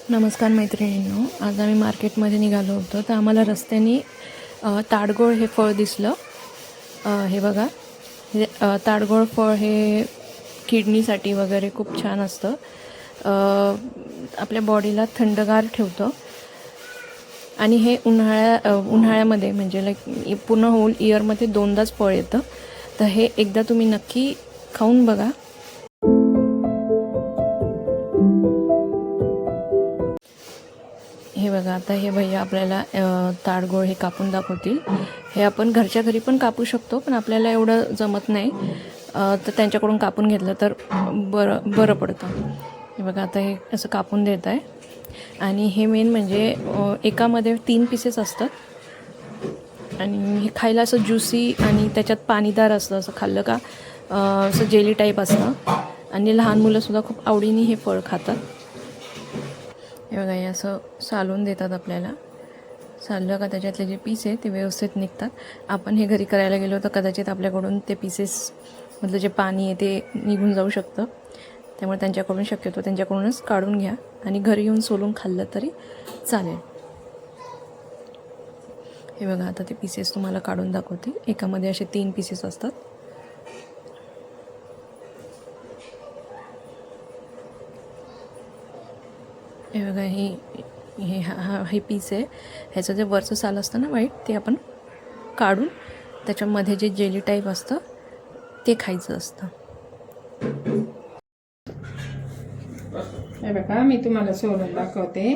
नमस्कार मैत्रिणींनो, आज आम्ही मार्केटमध्ये निघालो होतो तर आम्हाला रस्त्याने ताडगोळ हे फळ दिसलं। हे बघा, हे ताडगोळ फळ हे किडनीसाठी वगैरे खूप छान असतं। आपल्या बॉडीला थंडगार ठेवतं आणि हे उन्हाळ्यामध्ये म्हणजे लाईक पूर्ण होल इयरमध्ये 2दाच फळ येतं। तर हे एकदा तुम्ही नक्की खाऊन बघा। हे बघा, आता हे भैया आपल्याला ताडगोळ हे कापून दाखवतील। हे आपण घरच्या घरी पण कापू शकतो, पण आपल्याला एवढं जमत नाही, तर त्यांच्याकडून कापून घेतलं तर बरं पडतं। हे बघा, आता हे असं कापून देत आहे आणि हे मेन म्हणजे एकामध्ये 3 पीसेस असतात आणि हे खायला असं ज्युसी आणि त्याच्यात पाणीदार असतं। असं खाल्लं का असं जेली टाईप असतं आणि लहान मुलंसुद्धा खूप आवडीने हे फळ खातात। हे बघा, हे असं सालून देतात आपल्याला। साललं का त्याच्यातले जे पीस आहे ते व्यवस्थित निघतात। आपण हे घरी करायला गेलो तर कदाचित आपल्याकडून ते पीसेसमधलं जे पाणी आहे ते निघून जाऊ शकतं। त्यामुळे त्यांच्याकडूनच काढून घ्या आणि घरी येऊन सोलून खाल्लं तरी चालेल। हे बघा, आता ते पीसेस तुम्हाला काढून दाखवते। एकामध्ये असे 3 पीसेस असतात। हे बघा, हे पीस आहे। ह्याचं जे वरचं साल असतं ना व्हाईट, ते आपण काढून त्याच्यामध्ये जे जेली टाईप असतं ते खायचं असतं। हे बघा, मी तुम्हाला सोलून दाखवते।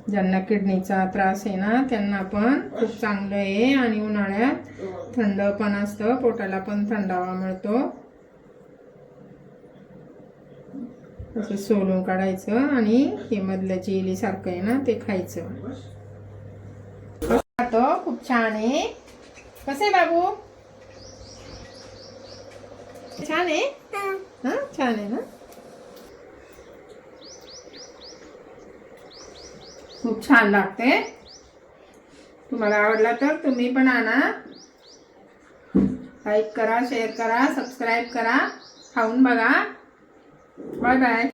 ज्यांना किडनीचा त्रास आहे ना त्यांना पण खूप चांगलं आहे आणि उन्हाळ्यात थंड पण असतं, पोटाला पण थंडावा मिळतो। असं सोलून काढायचं आणि हे मधलं जेली सारखं आहे ना ते खायचं। खूप छान आहे। कसं आहे बाबू? छान आहे। हा, छान आहे ना। खूप छान लागते। तुम्हाला आवडला तर तुम्ही पण आणा। लाईक करा, शेअर करा, सबस्क्राईब करा, खाऊन बघा। Bye bye.